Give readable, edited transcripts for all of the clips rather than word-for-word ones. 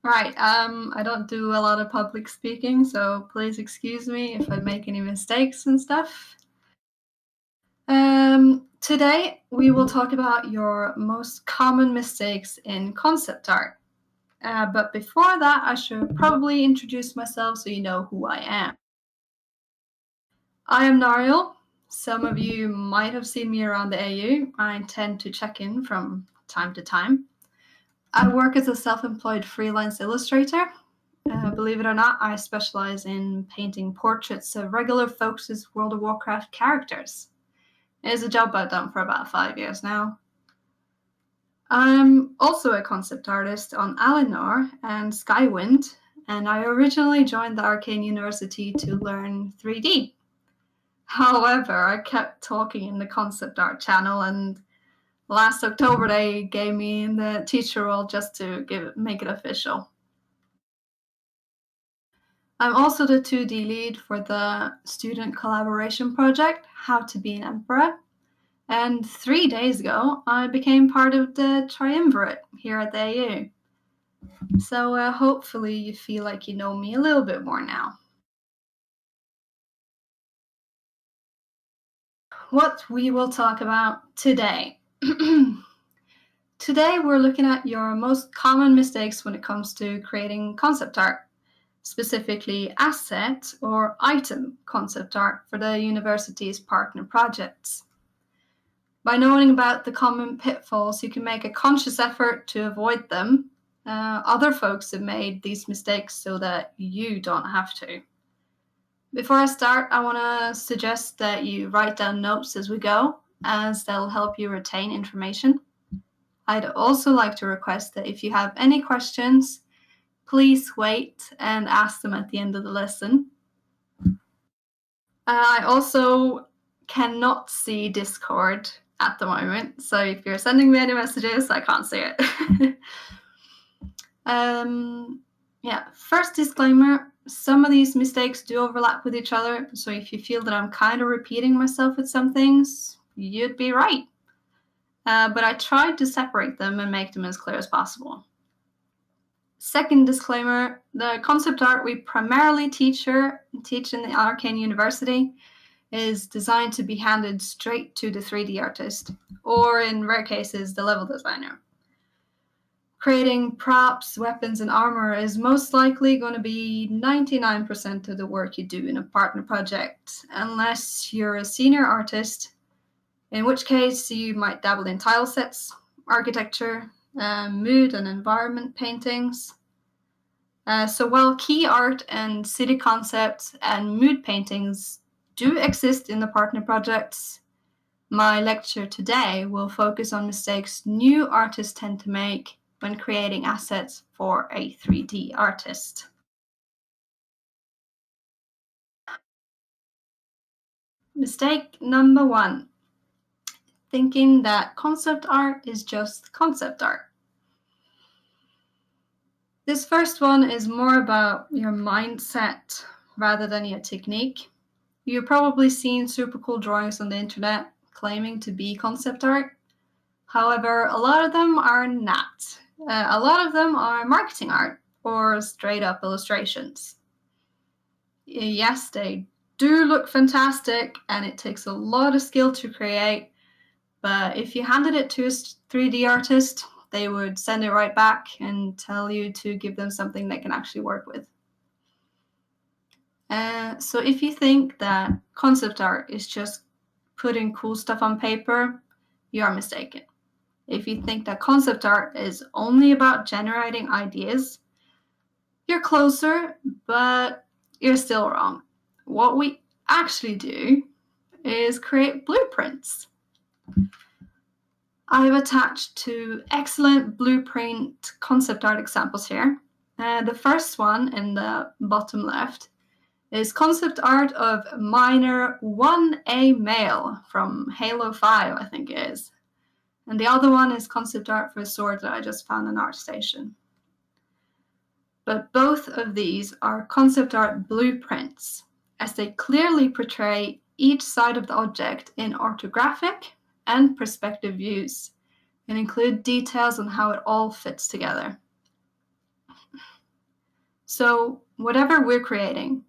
Right, I don't do a lot of public speaking, so please excuse me if I make any mistakes and stuff. Today we will talk about your most common mistakes in concept art. But before that, I should probably introduce myself so you know who I am. I am Naariel. Some of you might have seen me around the AU. I tend to check in from time to time. I work as a self-employed freelance illustrator. Believe it or not, I specialize in painting portraits of regular folks' World of Warcraft characters. It's a job I've done for about 5 years now. I'm also a concept artist on Alinor and Skywind, and I originally joined the Arcane University to learn 3D. However, I kept talking in the concept art channel, and last October they gave me the teacher role just to make it official. I'm also the 2D lead for the student collaboration project, How to Be an Emperor. And 3 days ago, I became part of the triumvirate here at the AU. So hopefully you feel like you know me a little bit more now. What we will talk about today. Today we're looking at your most common mistakes when it comes to creating concept art, specifically asset or item concept art for the university's partner projects. By knowing about the common pitfalls, you can make a conscious effort to avoid them. Other folks have made these mistakes so that you don't have to. Before I start, I want to suggest that you write down notes as we go, as they'll help you retain information. I'd also like to request that if you have any questions, please wait and ask them at the end of the lesson. I also cannot see Discord at the moment, so if you're sending me any messages, I can't see it. First disclaimer, some of these mistakes do overlap with each other, so if you feel that I'm kind of repeating myself with some things, you'd be right. But I tried to separate them and make them as clear as possible. Second disclaimer, the concept art we primarily teach in the Arcane University is designed to be handed straight to the 3D artist, or in rare cases, the level designer. Creating props, weapons, and armor is most likely going to be 99% of the work you do in a partner project, unless you're a senior artist, in which case you might dabble in tile sets, architecture, mood and environment paintings. So while key art and city concepts and mood paintings do exist in the partner projects, my lecture today will focus on mistakes new artists tend to make when creating assets for a 3D artist. Mistake number 1, thinking that concept art is just concept art. This first one is more about your mindset rather than your technique. You've probably seen super cool drawings on the internet claiming to be concept art. However, a lot of them are not. A lot of them are marketing art or straight up illustrations. Yes, they do look fantastic and it takes a lot of skill to create, but if you handed it to a 3D artist, they would send it right back and tell you to give them something they can actually work with. So if you think that concept art is just putting cool stuff on paper, you are mistaken. If you think that concept art is only about generating ideas, you're closer, but you're still wrong. What we actually do is create blueprints. I've attached 2 excellent blueprint concept art examples here. The first one in the bottom left is concept art of Miner 1A Male from Halo 5, I think it is. And the other one is concept art for a sword that I just found in ArtStation. But both of these are concept art blueprints, as they clearly portray each side of the object in orthographic and perspective views, and include details on how it all fits together. So whatever we're creating,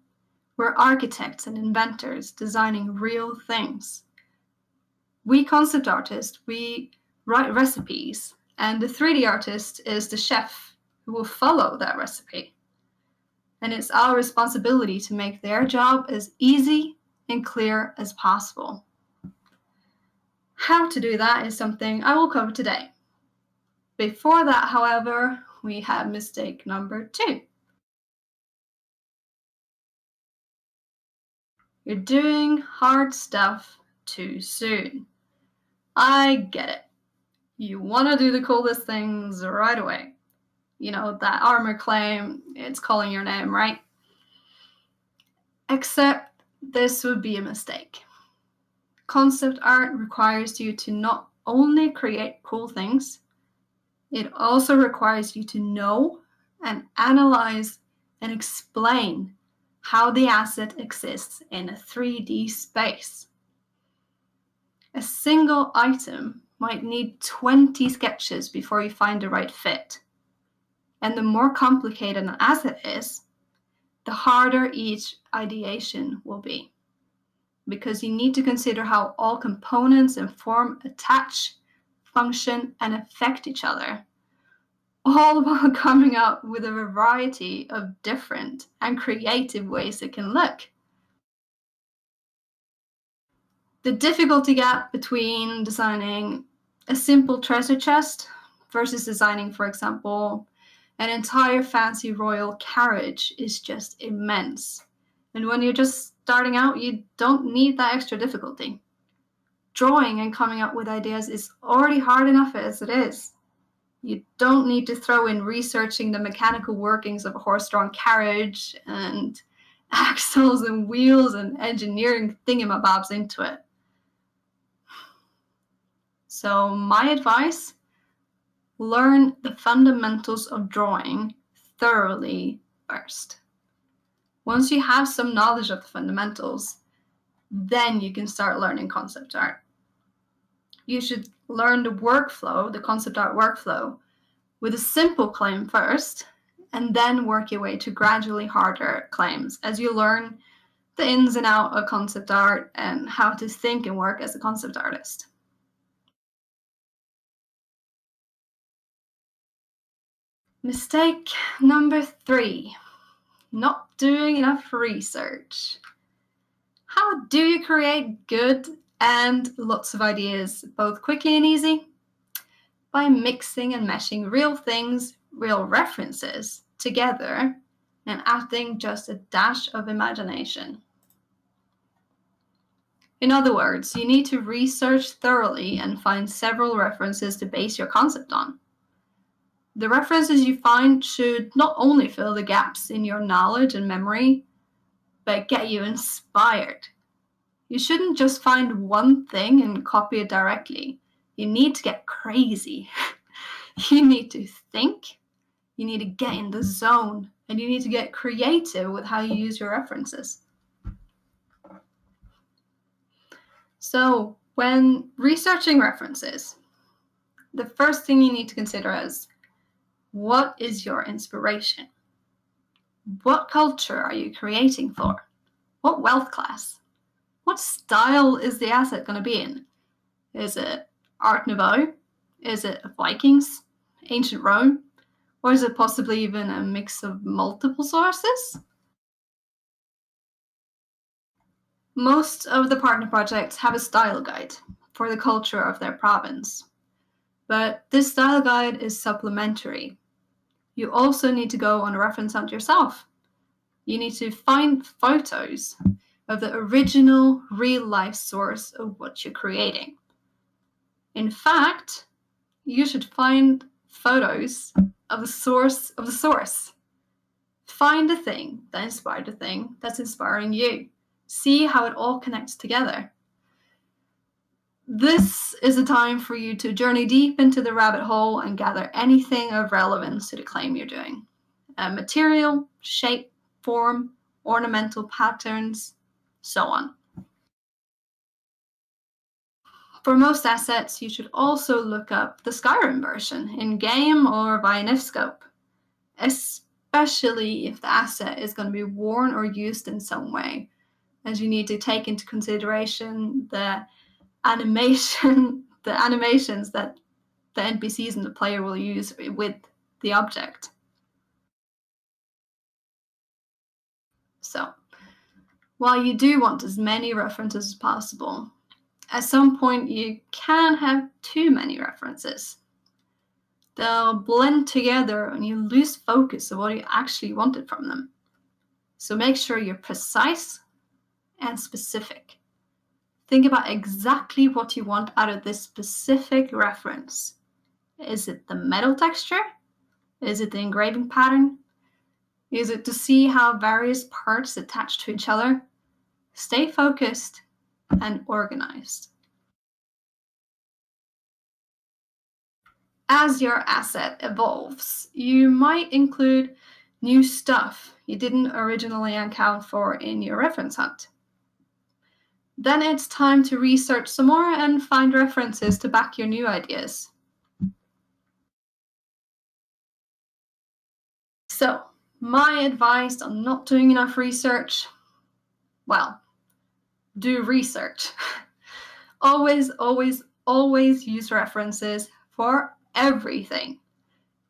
we're architects and inventors designing real things. We concept artists, we write recipes, and the 3D artist is the chef who will follow that recipe. And it's our responsibility to make their job as easy and clear as possible. How to do that is something I will cover today. Before that, however, we have mistake number 2. You're doing hard stuff too soon. I get it. You want to do the coolest things right away. You know, that armor claim, it's calling your name, right? Except this would be a mistake. Concept art requires you to not only create cool things, it also requires you to know and analyze and explain how the asset exists in a 3D space. A single item might need 20 sketches before you find the right fit. And the more complicated an asset is, the harder each ideation will be. Because you need to consider how all components and form attach, function, and affect each other, all while coming up with a variety of different and creative ways it can look. The difficulty gap between designing a simple treasure chest versus designing, for example, an entire fancy royal carriage is just immense. And when you're just starting out, you don't need that extra difficulty. Drawing and coming up with ideas is already hard enough as it is. You don't need to throw in researching the mechanical workings of a horse-drawn carriage and axles and wheels and engineering thingamabobs into it. So my advice, learn the fundamentals of drawing thoroughly first. Once you have some knowledge of the fundamentals, then you can start learning concept art. You should learn the workflow, the concept art workflow, with a simple claim first, and then work your way to gradually harder claims as you learn the ins and outs of concept art and how to think and work as a concept artist. Mistake number 3, not doing enough research. How do you create good and lots of ideas, both quickly and easy? By mixing and meshing real things, real references together and adding just a dash of imagination. In other words, you need to research thoroughly and find several references to base your concept on. The references you find should not only fill the gaps in your knowledge and memory, but get you inspired. You shouldn't just find one thing and copy it directly. You need to get crazy. You need to think, you need to get in the zone, and you need to get creative with how you use your references. So when researching references, the first thing you need to consider is, what is your inspiration? What culture are you creating for? What wealth class? What style is the asset going to be in? Is it Art Nouveau? Is it Vikings? Ancient Rome? Or is it possibly even a mix of multiple sources? Most of the partner projects have a style guide for the culture of their province. But this style guide is supplementary. You also need to go on a reference hunt yourself. You need to find photos of the original real-life source of what you're creating. In fact, you should find photos of the source of the source. Find the thing that inspired the thing that's inspiring you. See how it all connects together. This is a time for you to journey deep into the rabbit hole and gather anything of relevance to the claim you're doing. Material, shape, form, ornamental patterns, so on. For most assets, you should also look up the Skyrim version in-game or via Nifscope, especially if the asset is going to be worn or used in some way, as you need to take into consideration the animations that the NPCs and the player will use with the object. So, while you do want as many references as possible, at some point you can have too many references. They'll blend together and you lose focus of what you actually wanted from them. So make sure you're precise and specific. Think about exactly what you want out of this specific reference. Is it the metal texture? Is it the engraving pattern? Is it to see how various parts attach to each other? Stay focused and organized. As your asset evolves, you might include new stuff you didn't originally account for in your reference hunt. Then it's time to research some more and find references to back your new ideas. So, my advice on not doing enough research, well, do research. Always use references for everything.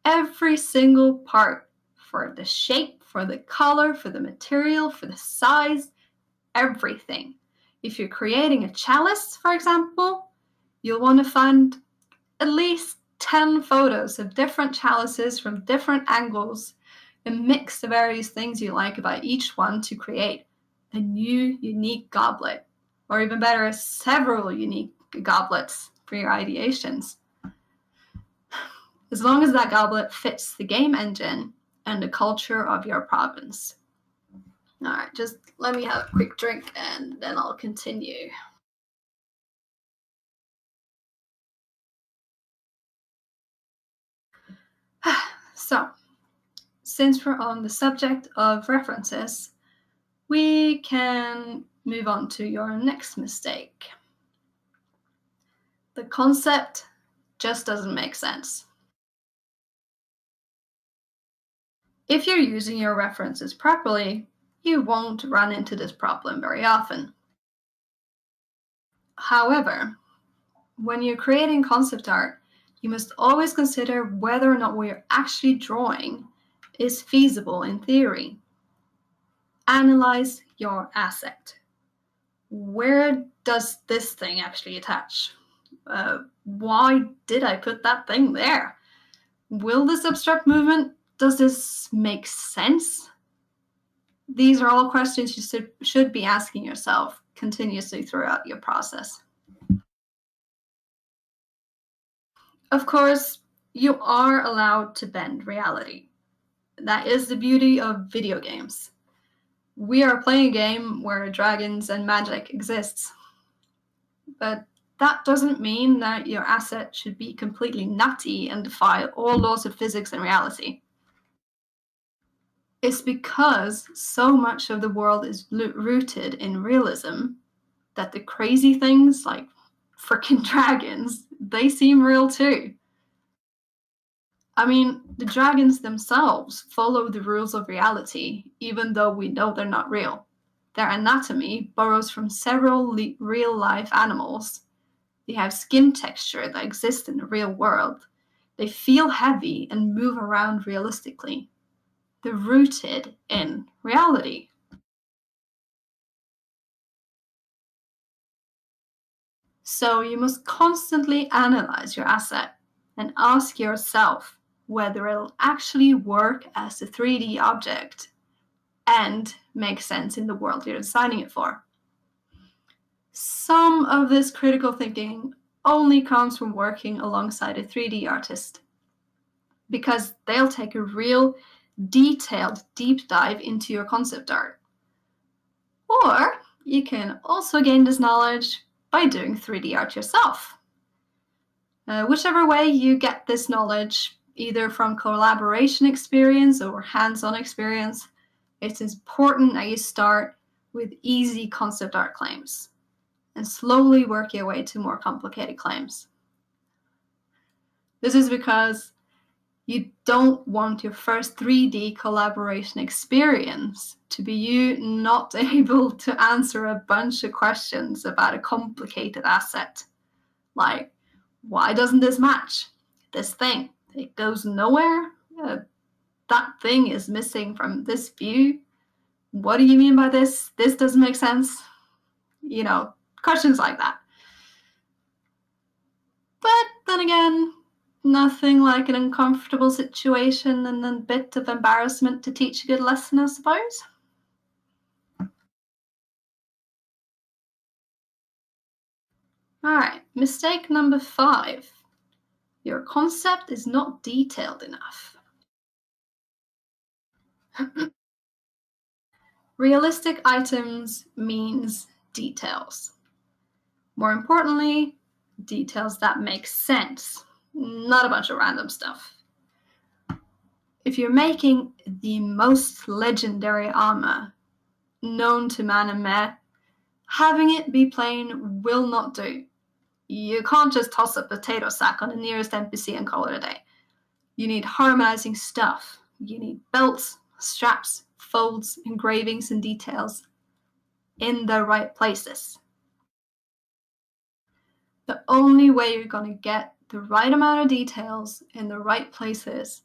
Every single part, for the shape, for the color, for the material, for the size, everything. If you're creating a chalice, for example, you'll want to find at least 10 photos of different chalices from different angles and mix the various things you like about each one to create a new unique goblet, or even better, several unique goblets for your ideations. As long as that goblet fits the game engine and the culture of your province. All right, just let me have a quick drink and then I'll continue. So, since we're on the subject of references, we can move on to your next mistake. The concept just doesn't make sense. If you're using your references properly, you won't run into this problem very often. However, when you're creating concept art, you must always consider whether or not what you're actually drawing is feasible in theory. Analyze your asset. Where does this thing actually attach? Why did I put that thing there? Will this abstract movement, does this make sense? These are all questions you should be asking yourself continuously throughout your process. Of course, you are allowed to bend reality. That is the beauty of video games. We are playing a game where dragons and magic exists. But that doesn't mean that your asset should be completely nutty and defy all laws of physics and reality. It's because so much of the world is rooted in realism that the crazy things like frickin' dragons, they seem real too. I mean, the dragons themselves follow the rules of reality, even though we know they're not real. Their anatomy borrows from several real-life animals. They have skin texture that exists in the real world. They feel heavy and move around realistically. They're rooted in reality. So you must constantly analyze your asset and ask yourself whether it'll actually work as a 3D object and make sense in the world you're designing it for. Some of this critical thinking only comes from working alongside a 3D artist, because they'll take a real detailed deep dive into your concept art. Or you can also gain this knowledge by doing 3D art yourself. Whichever way you get this knowledge, either from collaboration experience or hands-on experience, it's important that you start with easy concept art claims. and slowly work your way to more complicated claims. This is because you don't want your first 3D collaboration experience to be you not able to answer a bunch of questions about a complicated asset. Like, why doesn't this match? This thing, it goes nowhere? That thing is missing from this view. What do you mean by this? This doesn't make sense. You know, questions like that. But then again, nothing like an uncomfortable situation and a bit of embarrassment to teach a good lesson, I suppose. All right, mistake number 5. Your concept is not detailed enough. Realistic items means details. More importantly, details that make sense, not a bunch of random stuff. If you're making the most legendary armor known to man and meh, having it be plain will not do. You can't just toss a potato sack on the nearest NPC and call it a day. You need harmonizing stuff. You need belts, straps, folds, engravings, and details in the right places. The only way you're going to get the right amount of details in the right places,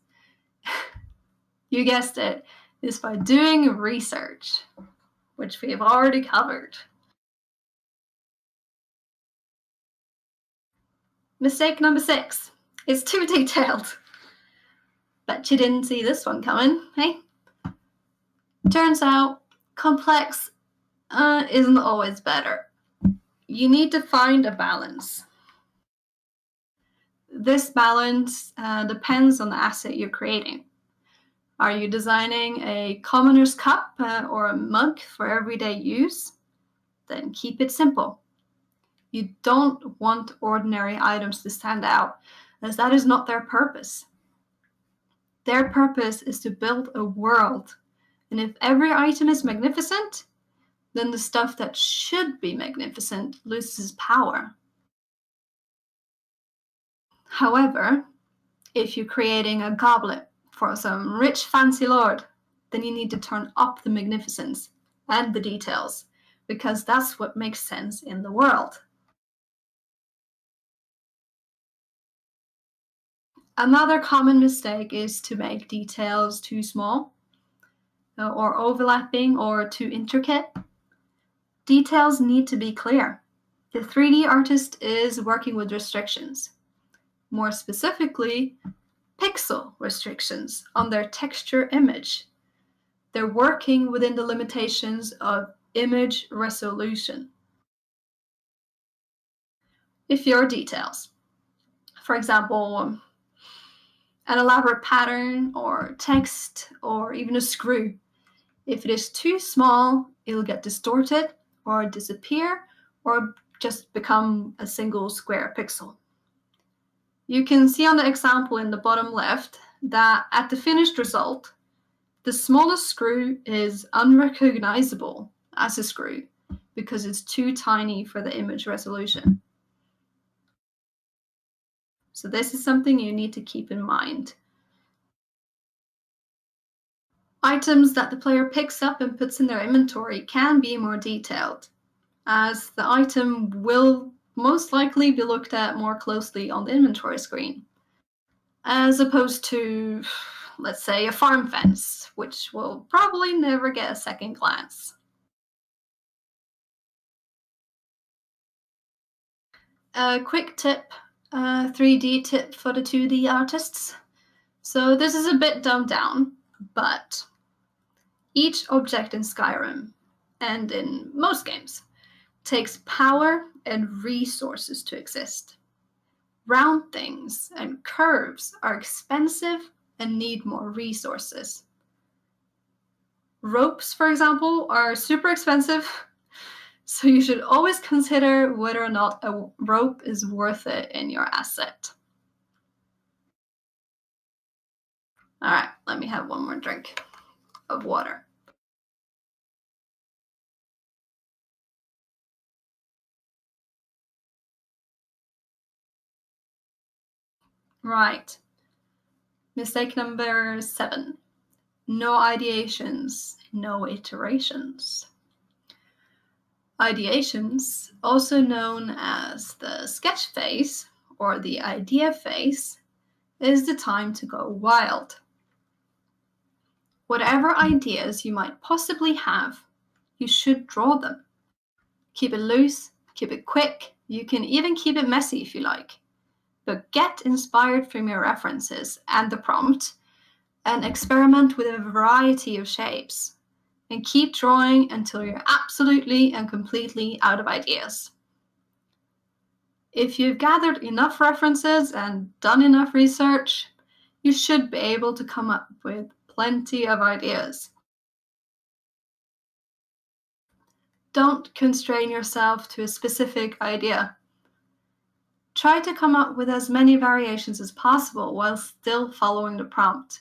you guessed it, is by doing research, which we have already covered. Mistake number 6. It's too detailed. Bet you didn't see this one coming, hey? Turns out, complex isn't always better. You need to find a balance. This balance depends on the asset you're creating. Are you designing a commoner's cup or a mug for everyday use? Then keep it simple. You don't want ordinary items to stand out, as that is not their purpose. Their purpose is to build a world, and if every item is magnificent, then the stuff that should be magnificent loses power. However, if you're creating a goblet for some rich fancy lord, then you need to turn up the magnificence and the details, because that's what makes sense in the world. Another common mistake is to make details too small, or overlapping, or too intricate. Details need to be clear. The 3D artist is working with restrictions. More specifically, pixel restrictions on their texture image. They're working within the limitations of image resolution. If your details, for example, an elaborate pattern or text or even a screw, if it is too small, it'll get distorted or disappear or just become a single square pixel. You can see on the example in the bottom left that at the finished result, the smallest screw is unrecognizable as a screw because it's too tiny for the image resolution. So this is something you need to keep in mind. Items that the player picks up and puts in their inventory can be more detailed, as the item will most likely be looked at more closely on the inventory screen, as opposed to, let's say, a farm fence, which will probably never get a second glance. A quick tip, 3D tip for the 2D artists. So this is a bit dumbed down, but each object in Skyrim, and in most games, takes power and resources to exist. Round things and curves are expensive and need more resources. Ropes, for example, are super expensive, so you should always consider whether or not a rope is worth it in your asset. All right, let me have one more drink of water. Right. Mistake number 7. No ideations, no iterations. Ideations, also known as the sketch phase or the idea phase, is the time to go wild. Whatever ideas you might possibly have, you should draw them. Keep it loose, keep it quick, you can even keep it messy if you like. But get inspired from your references and the prompt, and experiment with a variety of shapes. And keep drawing until you're absolutely and completely out of ideas. If you've gathered enough references and done enough research, you should be able to come up with plenty of ideas. Don't constrain yourself to a specific idea. Try to come up with as many variations as possible while still following the prompt.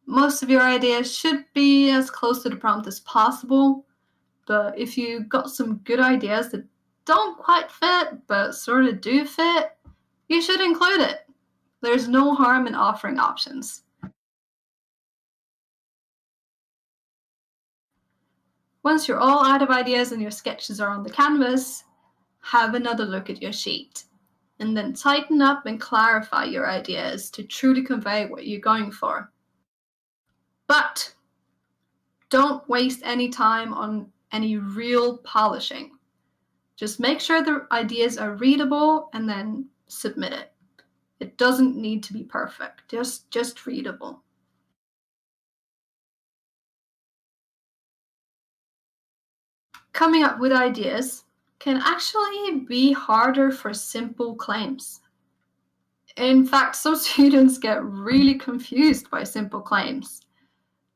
Most of your ideas should be as close to the prompt as possible, but if you got some good ideas that don't quite fit but sort of do fit, you should include it. There's no harm in offering options. Once you're all out of ideas and your sketches are on the canvas, have another look at your sheet, and then tighten up and clarify your ideas to truly convey what you're going for. But don't waste any time on any real polishing. Just make sure the ideas are readable and then submit it. It doesn't need to be perfect, just readable. Coming up with ideas can actually be harder for simple claims. In fact, some students get really confused by simple claims.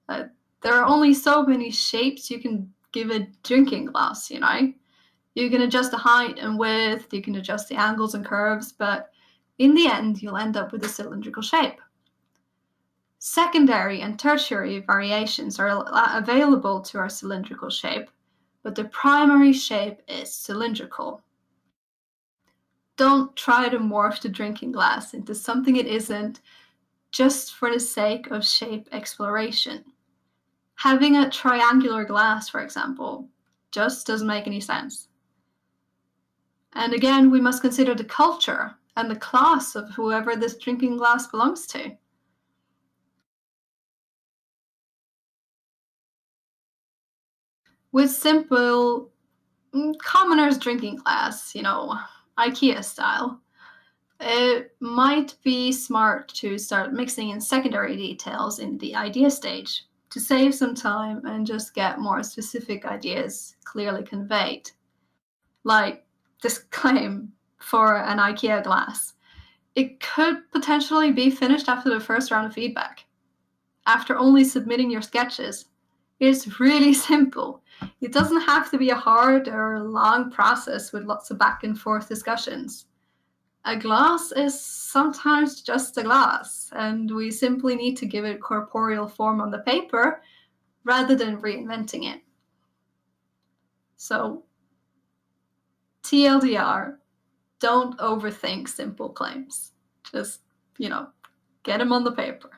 There are only so many shapes you can give a drinking glass, you know? You can adjust the height and width, you can adjust the angles and curves, but in the end, you'll end up with a cylindrical shape. Secondary and tertiary variations are available to our cylindrical shape, but the primary shape is cylindrical. Don't try to morph the drinking glass into something it isn't just for the sake of shape exploration. Having a triangular glass, for example, just doesn't make any sense. And again, we must consider the culture and the class of whoever this drinking glass belongs to. With simple, commoner's drinking glass, IKEA style, it might be smart to start mixing in secondary details in the idea stage to save some time and just get more specific ideas clearly conveyed. Like this claim for an IKEA glass. It could potentially be finished after the first round of feedback. After only submitting your sketches, it's really simple. It doesn't have to be a hard or long process with lots of back and forth discussions. A glass is sometimes just a glass, and we simply need to give it corporeal form on the paper rather than reinventing it. So, TLDR, don't overthink simple claims. Just, get them on the paper.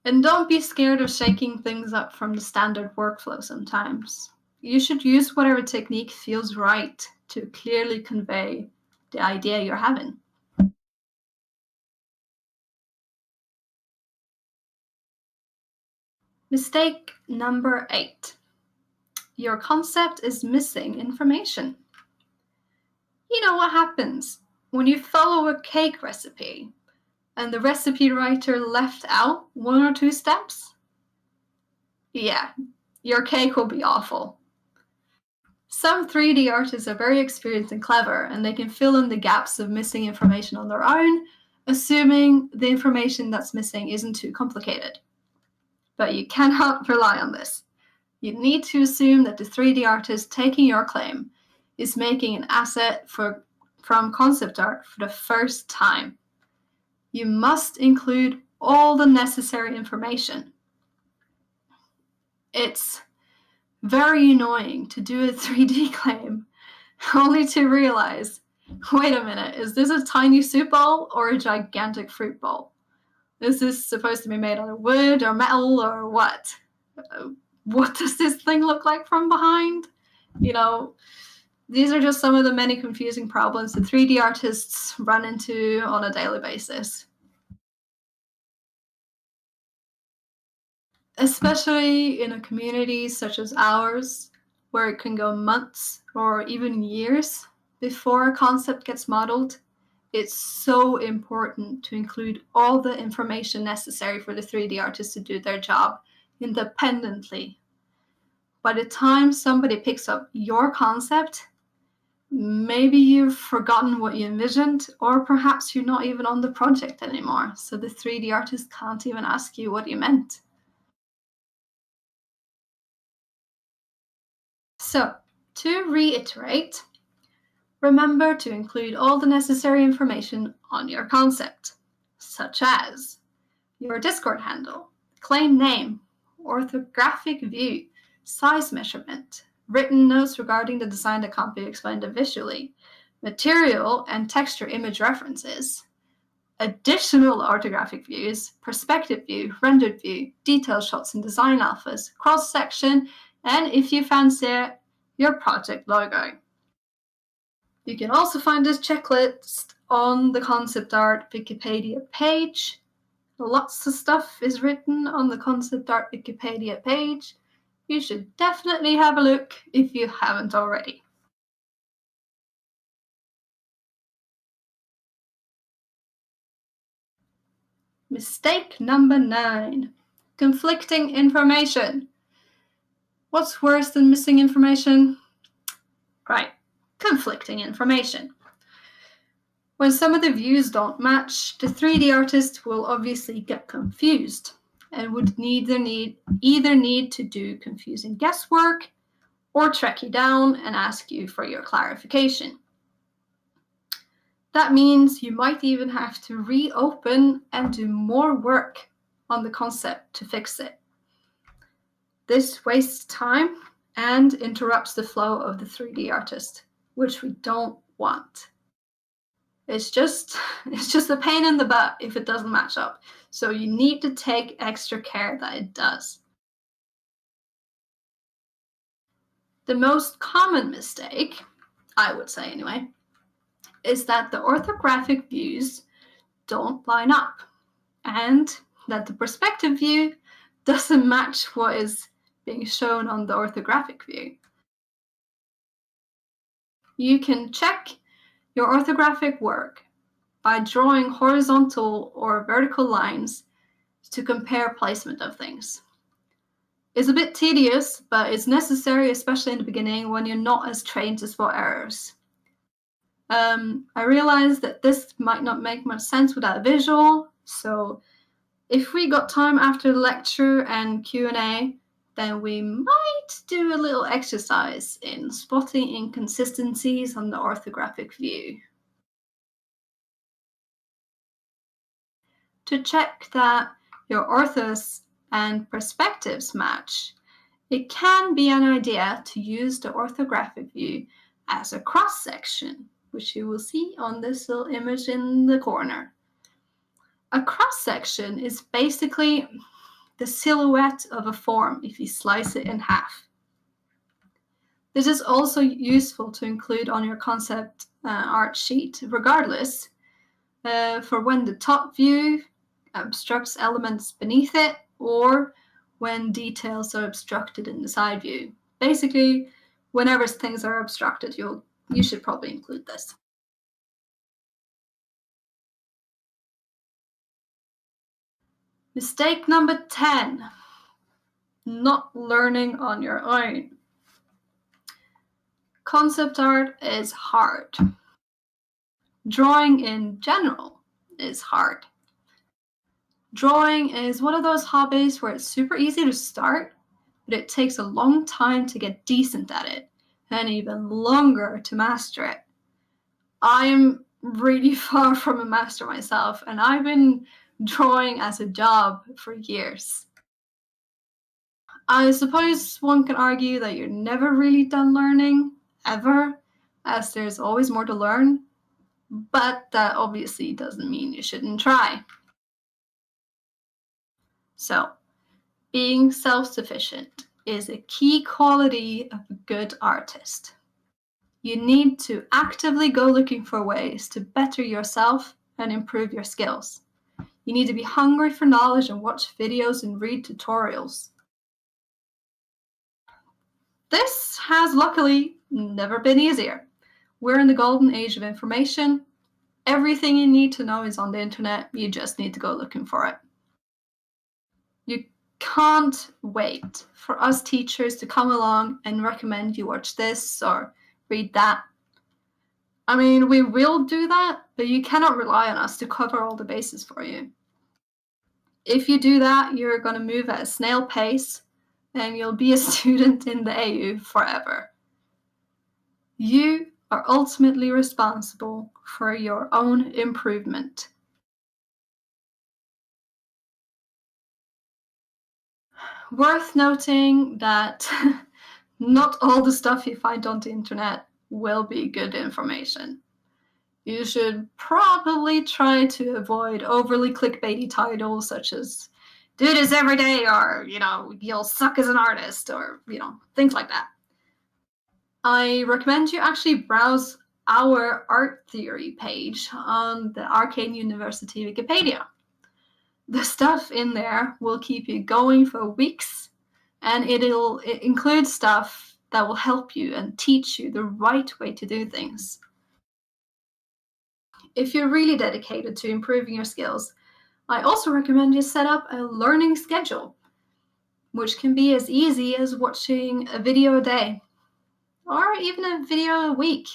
And don't be scared of shaking things up from the standard workflow sometimes. You should use whatever technique feels right to clearly convey the idea you're having. Mistake number 8. Your concept is missing information. You know what happens when you follow a cake recipe and the recipe writer left out 1 or 2 steps? Yeah, your cake will be awful. Some 3D artists are very experienced and clever, and they can fill in the gaps of missing information on their own, assuming the information that's missing isn't too complicated. But you cannot rely on this. You need to assume that the 3D artist taking your claim is making an asset from concept art for the first time. You must include all the necessary information. It's very annoying to do a 3D claim only to realize Wait a minute, is this a tiny soup bowl or a gigantic fruit bowl? Is this supposed to be made out of wood or metal or what? What does this thing look like from behind? You know, these are just some of the many confusing problems that 3D artists run into on a daily basis. Especially in a community such as ours, where it can go months or even years before a concept gets modeled, it's so important to include all the information necessary for the 3D artist to do their job independently. By the time somebody picks up your concept, maybe you've forgotten what you envisioned, or perhaps you're not even on the project anymore, so the 3D artist can't even ask you what you meant. So, to reiterate, remember to include all the necessary information on your concept, such as your Discord handle, claim name, orthographic view, size measurement, written notes regarding the design that can't be explained visually, material and texture image references, additional orthographic views, perspective view, rendered view, detail shots and design alphas, cross-section, and if you fancy it, your project logo. You can also find this checklist on the concept art Wikipedia page. Lots of stuff is written on the concept art Wikipedia page. You should definitely have a look if you haven't already. Mistake number 9. Conflicting information. What's worse than missing information? Right, conflicting information. When some of the views don't match, the 3D artist will obviously get confused and would either need to do confusing guesswork or track you down and ask you for your clarification. That means you might even have to reopen and do more work on the concept to fix it. This wastes time and interrupts the flow of the 3D artist, which we don't want. It's just a pain in the butt if it doesn't match up. So you need to take extra care that it does. The most common mistake, I would say anyway, is that the orthographic views don't line up and that the perspective view doesn't match what is being shown on the orthographic view. You can check your orthographic work by drawing horizontal or vertical lines to compare placement of things. It's a bit tedious, but it's necessary, especially in the beginning when you're not as trained to spot errors. I realize that this might not make much sense without a visual, so if we got time after the lecture and Q&A, then we might do a little exercise in spotting inconsistencies on the orthographic view. To check that your orthos and perspectives match, it can be an idea to use the orthographic view as a cross-section, which you will see on this little image in the corner. A cross-section is basically the silhouette of a form if you slice it in half. This is also useful to include on your concept art sheet, regardless, for when the top view obstructs elements beneath it, or when details are obstructed in the side view. Basically, whenever things are obstructed, you should probably include this. Mistake number 10, not learning on your own. Concept art is hard. Drawing in general is hard. Drawing is one of those hobbies where it's super easy to start, but it takes a long time to get decent at it, and even longer to master it. I am really far from a master myself, and I've been drawing as a job for years. I suppose one can argue that you're never really done learning, ever, as there's always more to learn. but that obviously doesn't mean you shouldn't try. So, being self-sufficient is a key quality of a good artist. You need to actively go looking for ways to better yourself and improve your skills. You need to be hungry for knowledge and watch videos and read tutorials. This has luckily never been easier. We're in the golden age of information. Everything you need to know is on the internet. You just need to go looking for it. You can't wait for us teachers to come along and recommend you watch this or read that. I mean, we will do that, but you cannot rely on us to cover all the bases for you. If you do that, you're going to move at a snail pace and you'll be a student in the AU forever. You are ultimately responsible for your own improvement. Worth noting that not all the stuff you find on the internet will be good information. You should probably try to avoid overly clickbaity titles such as "do this every day" or, "you'll suck as an artist" or, things like that. I recommend you actually browse our art theory page on the Arcane University Wikipedia. The stuff in there will keep you going for weeks, and it includes stuff that will help you and teach you the right way to do things. If you're really dedicated to improving your skills, I also recommend you set up a learning schedule, which can be as easy as watching a video a day, or even a video a week,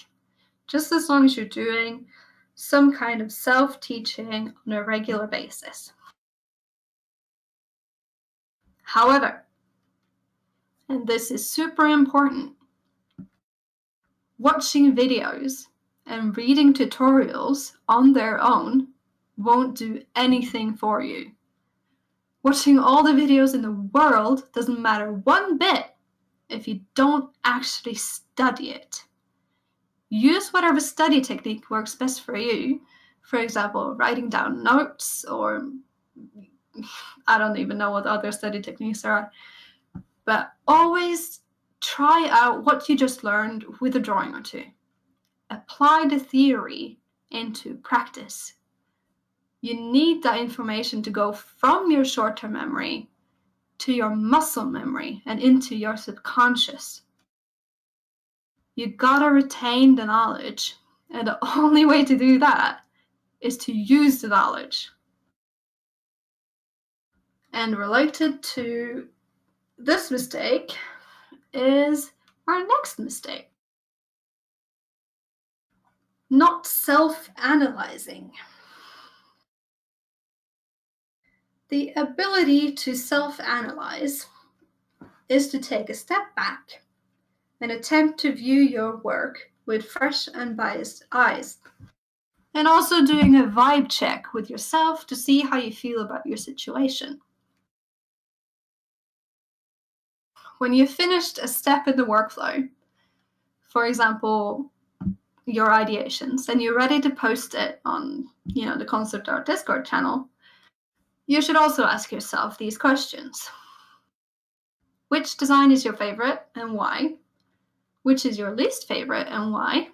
just as long as you're doing some kind of self-teaching on a regular basis. However, and this is super important, watching videos and reading tutorials on their own won't do anything for you. Watching all the videos in the world doesn't matter one bit if you don't actually study it. Use whatever study technique works best for you. For example, writing down notes, or I don't even know what other study techniques there are. But always try out what you just learned with a drawing or two. Apply the theory into practice. You need that information to go from your short-term memory to your muscle memory and into your subconscious. You gotta retain the knowledge, and the only way to do that is to use the knowledge. And related to this mistake is our next mistake. Not self-analyzing. The ability to self-analyze is to take a step back and attempt to view your work with fresh and unbiased eyes. And also doing a vibe check with yourself to see how you feel about your situation. When you've finished a step in the workflow, for example, your ideations, and you're ready to post it on, the Concept Art Discord channel, you should also ask yourself these questions. Which design is your favorite and why? Which is your least favorite and why?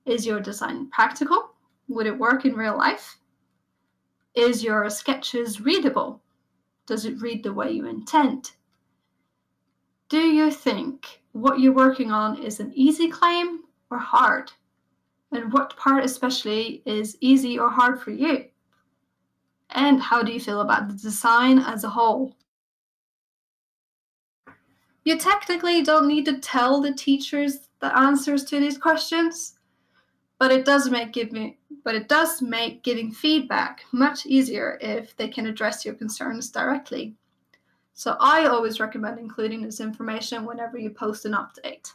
Is your design practical? Would it work in real life? Is your sketches readable? Does it read the way you intend? Do you think what you're working on is an easy claim or hard? And what part especially is easy or hard for you? And how do you feel about the design as a whole? You technically don't need to tell the teachers the answers to these questions, but it does make giving feedback much easier if they can address your concerns directly. So I always recommend including this information whenever you post an update.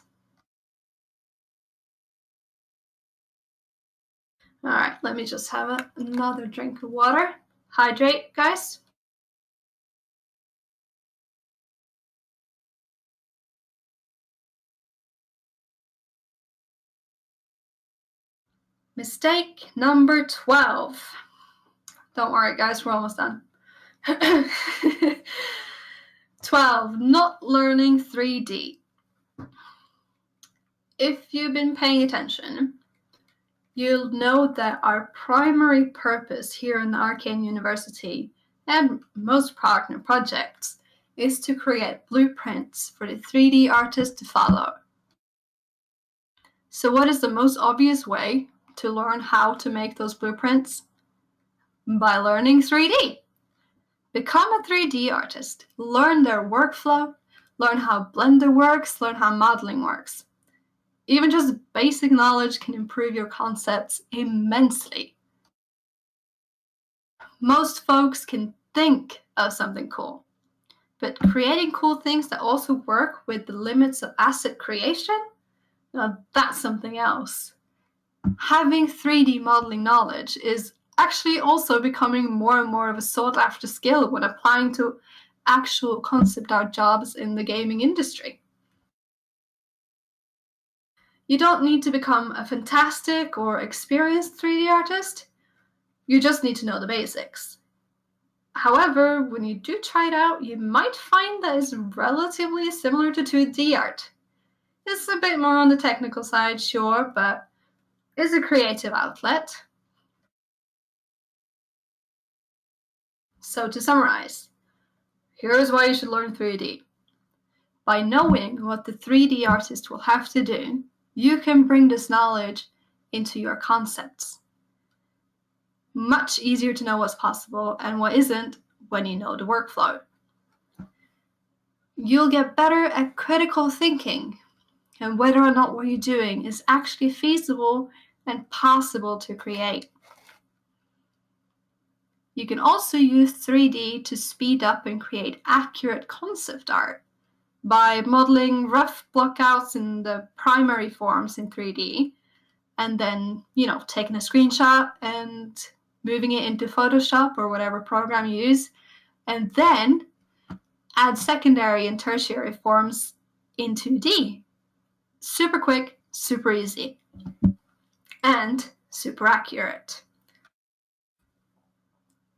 All right, let me just have another drink of water. Hydrate, guys. Mistake number 12. Don't worry, guys, we're almost done. 12. Not learning 3D. If you've been paying attention, you'll know that our primary purpose here in the Arcane University and most partner projects is to create blueprints for the 3D artist to follow. So what is the most obvious way to learn how to make those blueprints? By learning 3D. Become a 3D artist. Learn their workflow, learn how Blender works, learn how modeling works. Even just basic knowledge can improve your concepts immensely. Most folks can think of something cool, but creating cool things that also work with the limits of asset creation, now that's something else. Having 3D modeling knowledge is actually also becoming more and more of a sought-after skill when applying to actual concept art jobs in the gaming industry. You don't need to become a fantastic or experienced 3D artist. You just need to know the basics. However, when you do try it out, you might find that it's relatively similar to 2D art. It's a bit more on the technical side, sure, but it's a creative outlet. So to summarize, here's why you should learn 3D. By knowing what the 3D artist will have to do, you can bring this knowledge into your concepts. Much easier to know what's possible and what isn't when you know the workflow. You'll get better at critical thinking and whether or not what you're doing is actually feasible and possible to create. You can also use 3D to speed up and create accurate concept art by modeling rough blockouts in the primary forms in 3D and then, taking a screenshot and moving it into Photoshop or whatever program you use, and then add secondary and tertiary forms in 2D. Super quick, super easy, and super accurate.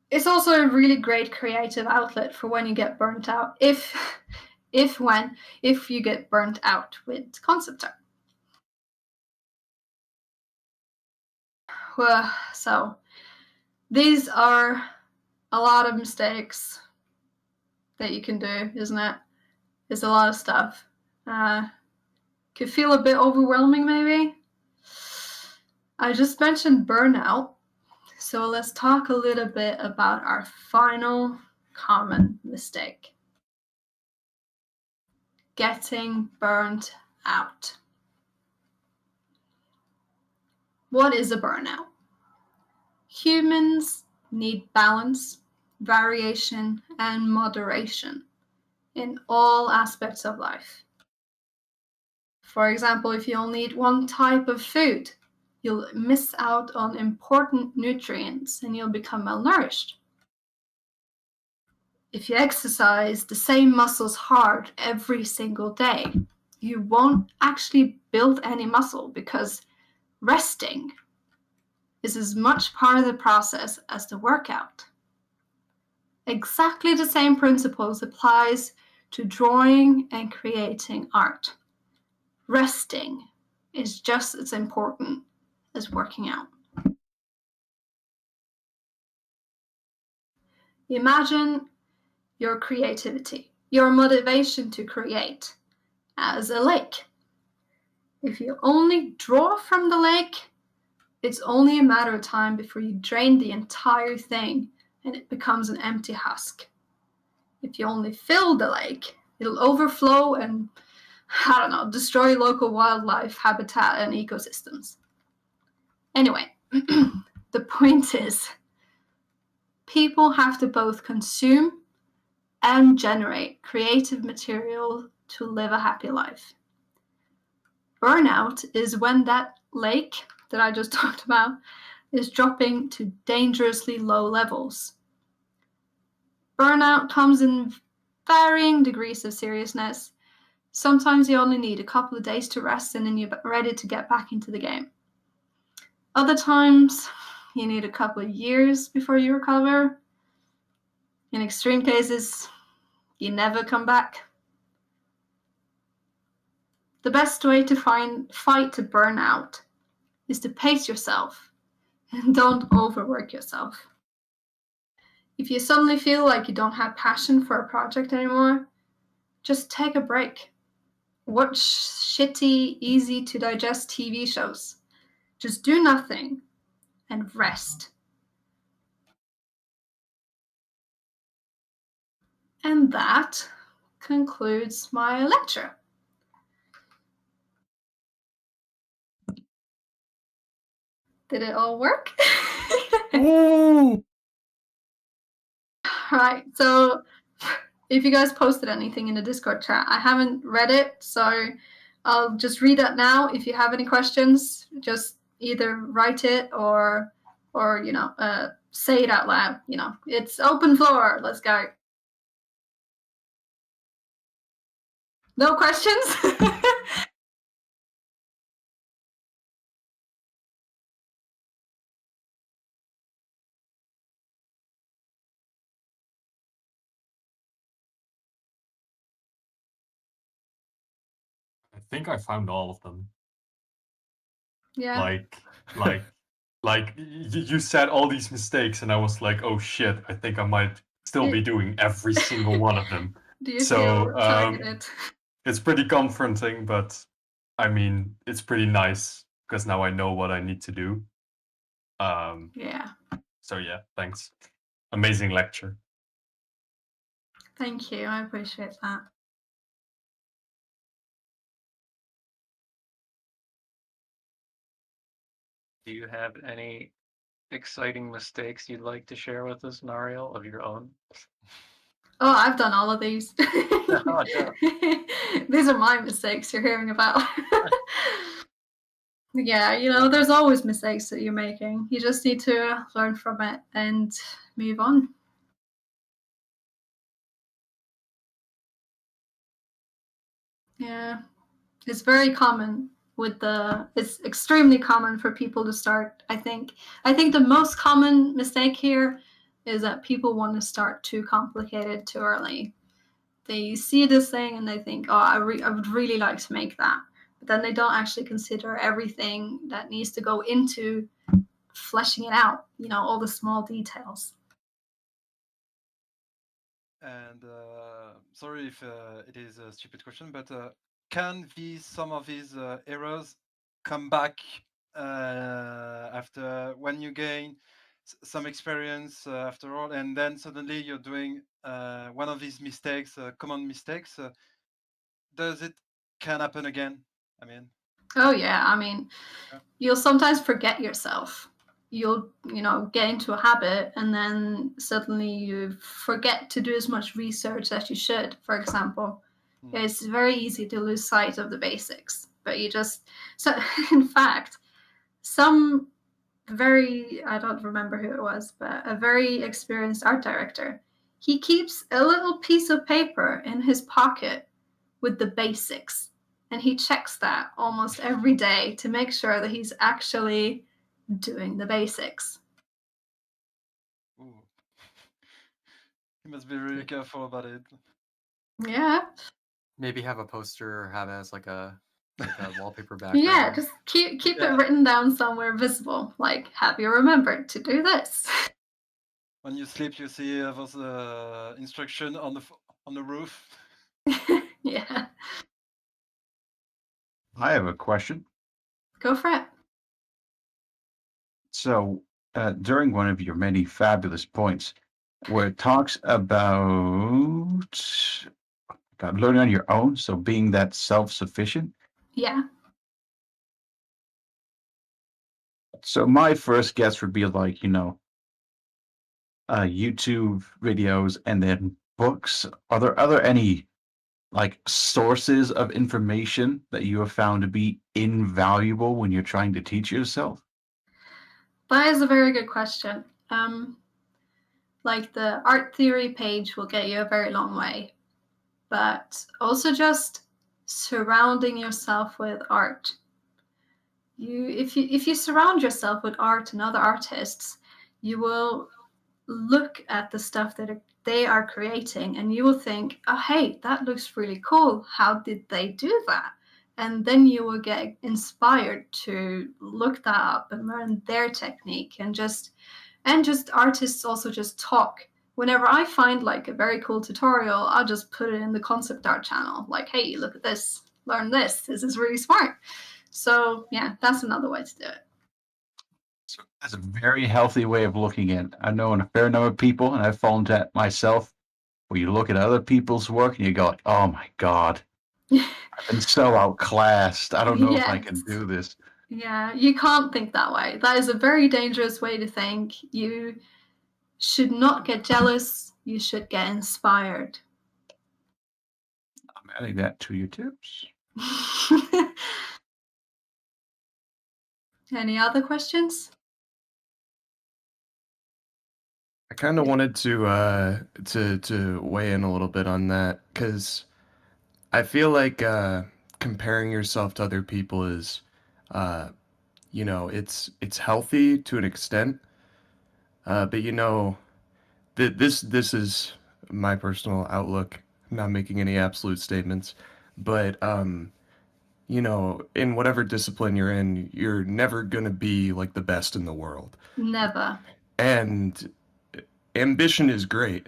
It's also a really great creative outlet for when you get burnt out, if you get burnt out with concept art. Well, so these are a lot of mistakes that you can do, isn't it? It's a lot of stuff. Could feel a bit overwhelming, maybe. I just mentioned burnout, so let's talk a little bit about our final common mistake. Getting burnt out. What is a burnout? Humans need balance, variation, and moderation in all aspects of life. For example, if you only eat one type of food, you'll miss out on important nutrients and you'll become malnourished. If you exercise the same muscles hard every single day, you won't actually build any muscle because resting is as much part of the process as the workout. Exactly the same principles applies to drawing and creating art. Resting is just as important as working out. Imagine your creativity, your motivation to create, as a lake. If you only draw from the lake, it's only a matter of time before you drain the entire thing and it becomes an empty husk. If you only fill the lake, it'll overflow and, destroy local wildlife habitat and ecosystems. Anyway, the point is, people have to both consume and generate creative material to live a happy life. Burnout is when that lake that I just talked about is dropping to dangerously low levels. Burnout comes in varying degrees of seriousness. Sometimes you only need a couple of days to rest and then you're ready to get back into the game. Other times, you need a couple of years before you recover. In extreme cases, you never come back. The best way to fight to burnout is to pace yourself and don't overwork yourself. If you suddenly feel like you don't have passion for a project anymore, just take a break. Watch shitty, easy to digest TV shows. Just do nothing and rest. And that concludes my lecture. Did it all work? Right, so if you guys posted anything in the Discord chat, I haven't read it, so I'll just read it now. If you have any questions, just either write it or say it out loud. It's open floor. Let's go. No questions? I think I found all of them. Yeah. Like you said all these mistakes, and I was like, oh shit, I think I might still be doing every single one of them. Do you feel targeted? It's pretty confronting, but I mean, it's pretty nice because now I know what I need to do. Yeah. So yeah, thanks. Amazing lecture. Thank you. I appreciate that. Do you have any exciting mistakes you'd like to share with us, Naariel, of your own? Oh, I've done all of these. Oh, yeah. These are my mistakes you're hearing about. Yeah, there's always mistakes that you're making. You just need to learn from it and move on. Yeah, it's very common it's extremely common for people to start. I think the most common mistake here is that people want to start too complicated too early. They see this thing and they think, oh, I would really like to make that. But then they don't actually consider everything that needs to go into fleshing it out, all the small details. And sorry if it is a stupid question, but can some of these errors come back after when you gain some experience after all, and then suddenly you're doing one of these mistakes, common mistakes? Does it can happen again? I mean. Oh yeah, you'll sometimes forget yourself. You'll get into a habit and then suddenly you forget to do as much research as you should, for example. It's very easy to lose sight of the basics, but in fact, some I don't remember who it was, but a very experienced art director, he keeps a little piece of paper in his pocket with the basics, and he checks that almost every day to make sure that he's actually doing the basics. Ooh. You must be really careful about it. Yeah. Maybe have a poster or have it as like a wallpaper background. Yeah, just keep it written down somewhere visible. Like, have you remembered to do this? When you sleep, you see those instruction on the roof. Yeah. I have a question. Go for it. So, during one of your many fabulous points, where it talks about learning on your own, so being that self-sufficient. Yeah. So my first guess would be like, YouTube videos and then books. Are there any like sources of information that you have found to be invaluable when you're trying to teach yourself? That is a very good question. Like the art theory page will get you a very long way, but also just surrounding yourself with art. If you surround yourself with art and other artists, you will look at the stuff that they are creating, and you will think, oh, hey, that looks really cool. How did they do that? And then you will get inspired to look that up and learn their technique, and just artists also just talk. Whenever I find like a very cool tutorial, I'll just put it in the concept art channel. Like, hey, look at this, learn this. This is really smart. So yeah, that's another way to do it. So that's a very healthy way of looking at it. I know a fair number of people, and I've fallen to that myself, where you look at other people's work and you go, oh my God, I've been so outclassed. I don't know if I can do this. Yeah, you can't think that way. That is a very dangerous way to think. You should not get jealous. You should get inspired. I'm adding that to your tips. Any other questions? I kind of wanted to weigh in a little bit on that, because I feel like comparing yourself to other people is, you know, it's healthy to an extent, but you know, this is my personal outlook. I'm not making any absolute statements, but you know, in whatever discipline you're in, you're never gonna be like the best in the world. Never. And ambition is great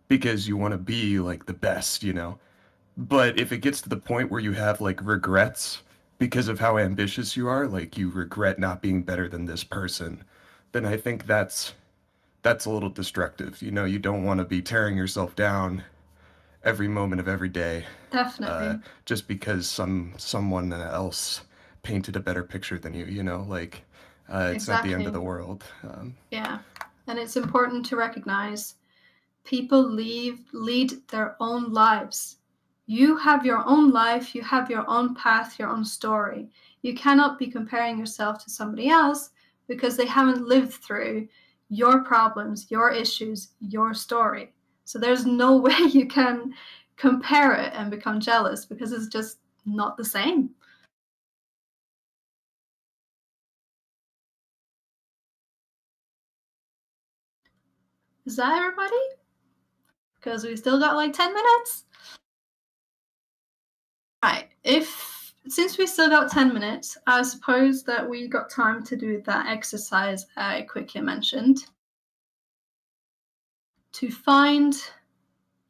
because you want to be like the best, you know. But if it gets to the point where you have like regrets because of how ambitious you are, like you regret not being better than this person, then I think that's a little destructive. You know, you don't want to be tearing yourself down every moment of every day. Definitely. Just because someone else painted a better picture than you, you know, like it's not the end of the world. Yeah. And it's important to recognize people lead their own lives. You have your own life, you have your own path, your own story. You cannot be comparing yourself to somebody else because they haven't lived through your problems, your issues, your story. So there's no way you can compare it and become jealous, because it's just not the same. Is that everybody? Because we still got like 10 minutes. Right. Since we still got 10 minutes, I suppose that we got time to do that exercise I quickly mentioned, to find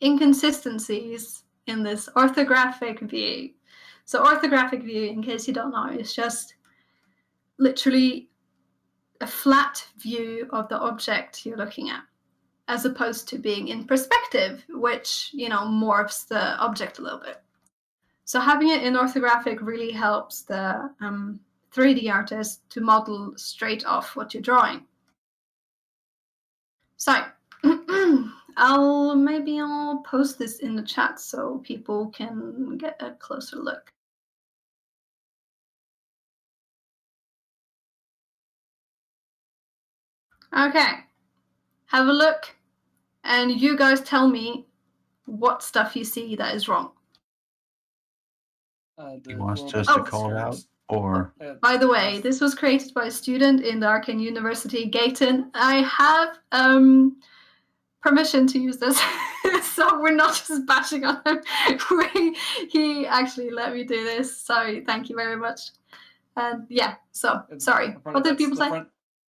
inconsistencies in this orthographic view. So orthographic view, in case you don't know, is just literally a flat view of the object you're looking at, as opposed to being in perspective, which, you know, morphs the object a little bit. So having it in orthographic really helps the 3D artist to model straight off what you're drawing. So I'll post this in the chat so people can get a closer look. Okay, have a look, and you guys tell me what stuff you see that is wrong. He wants us to call it out, or... By the way, this was created by a student in the Arcane University, Gayton. I have permission to use this, so we're not just bashing on him. He actually let me do this, so thank you very much. And yeah, so sorry. What did people say?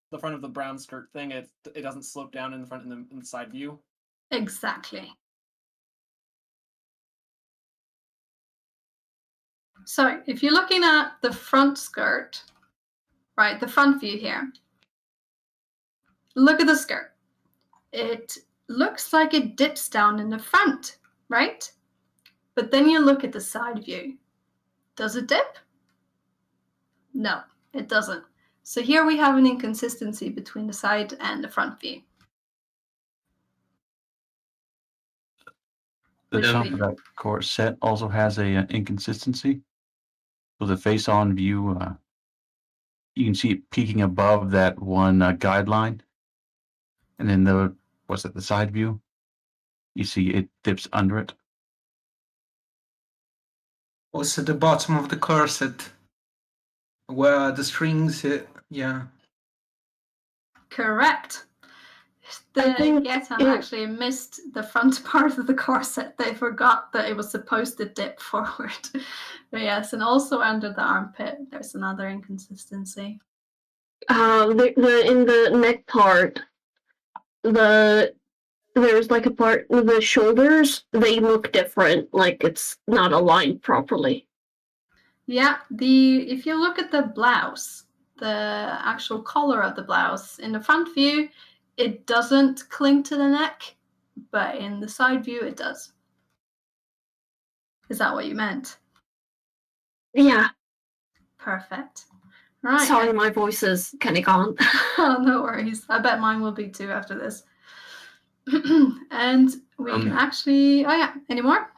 The front of the brown skirt thing, it doesn't slope down in the front in the side view. Exactly. So if you're looking at the front skirt, right, the front view here, look at the skirt. It looks like it dips down in the front, right? But then you look at the side view. Does it dip? No, it doesn't. So here we have an inconsistency between the side and the front view. The top of that corset also has a inconsistency. So the face-on view, you can see it peeking above that one guideline, and then the side view, you see it dips under it. Also, the bottom of the corset. where the strings, yeah. Correct. I think Getan it- actually missed the front part of the corset. They forgot that it was supposed to dip forward. But yes, and also under the armpit, there's another inconsistency. In the neck part, there's like a part the shoulders, they look different, like it's not aligned properly. Yeah, if you look at the blouse, the actual collar of the blouse, in the front view, it doesn't cling to the neck, but in the side view, it does. Is that what you meant? Yeah. Perfect. Right. Sorry, my voice is kind of gone. Oh, no worries. I bet mine will be too after this. And we can actually... Oh, yeah. Any more?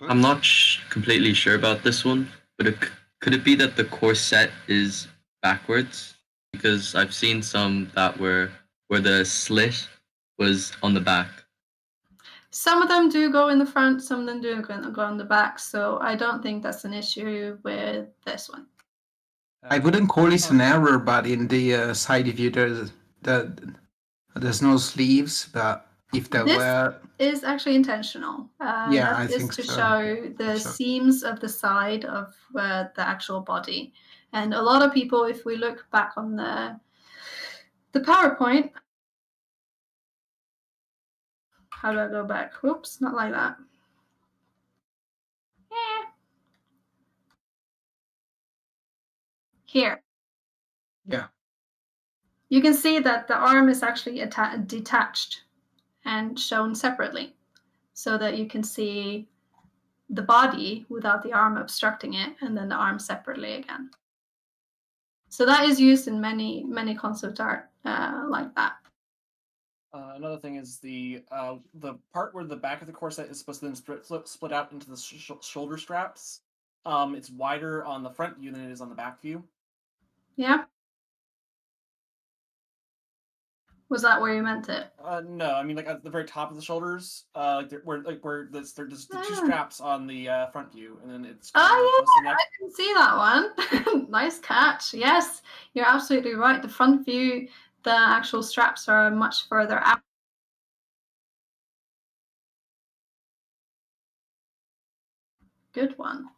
I'm not completely sure about this one, but could it be that the corset is backwards? Because I've seen some that where the slit was on the back. Some of them do go in the front, some of them do go on the back, so I don't think that's an issue with this one. I wouldn't call this an error, but in the side view, there's no sleeves, but if there were... is actually intentional. Yeah, I think to so. show the seams of the side of the actual body. And a lot of people, if we look back on the PowerPoint, how do I go back? Whoops, not like that. Here. Yeah. You can see that the arm is actually detached and shown separately, so that you can see the body without the arm obstructing it, and then the arm separately again. So that is used in many concept art like that. Another thing is the part where the back of the corset is supposed to then split out into the shoulder straps. It's wider on the front view than it is on the back view. Yeah. Was that where you meant it? No, I mean like at the very top of the shoulders, where there's the two straps on the front view, and then it's. Oh yeah, I didn't see that one. Nice catch. Yes, you're absolutely right. The front view, the actual straps are much further out. Good one.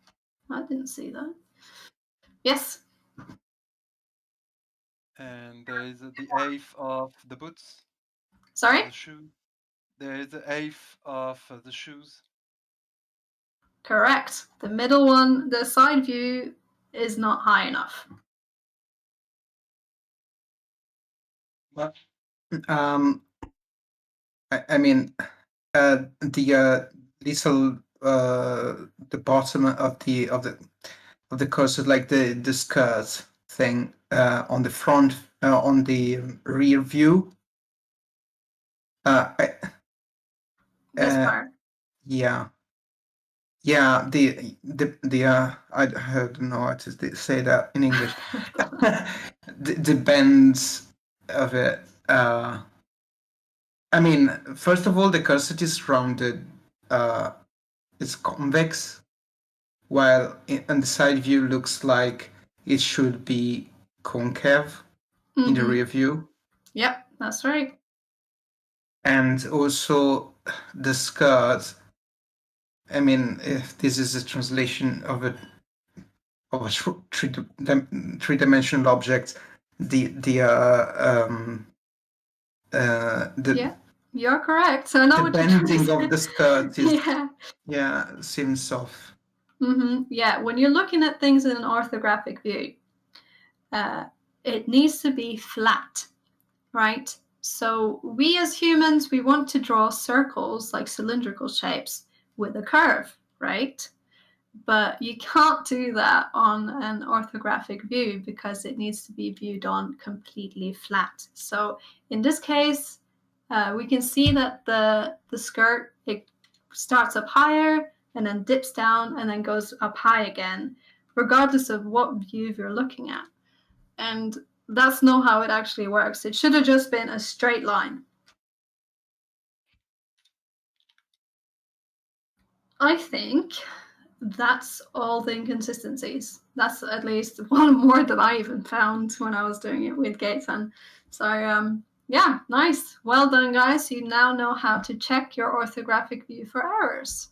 I didn't see that. Yes. And there is the eighth of the boots. Sorry? The shoe. There is the eighth of the shoes. Correct. The middle one, the side view, is not high enough. But, I mean, the little the bottom of the corset, like the skirt thing on the front, on the rear view. This part. Yeah. Yeah, the I don't know how to say that in English. the bends of it. I mean, first of all, the corset is rounded. It's convex, while on the side view looks like it should be concave in the rear view. Yep, that's right. And also the skirt. I mean, if this is a translation of a three-dimensional object, yeah, you're correct. So I know the what bending of the skirt is yeah seems off. Yeah, when you're looking at things in an orthographic view, it needs to be flat, right? So we as humans, we want to draw circles, like cylindrical shapes, with a curve, right? But you can't do that on an orthographic view because it needs to be viewed on completely flat. So in this case, we can see that the skirt, it starts up higher and then dips down and then goes up high again, regardless of what view you're looking at. And that's not how it actually works. It should have just been a straight line. I think that's all the inconsistencies. That's at least one more that I even found when I was doing it with Gaten. So yeah, nice. Well done, guys. You now know how to check your orthographic view for errors.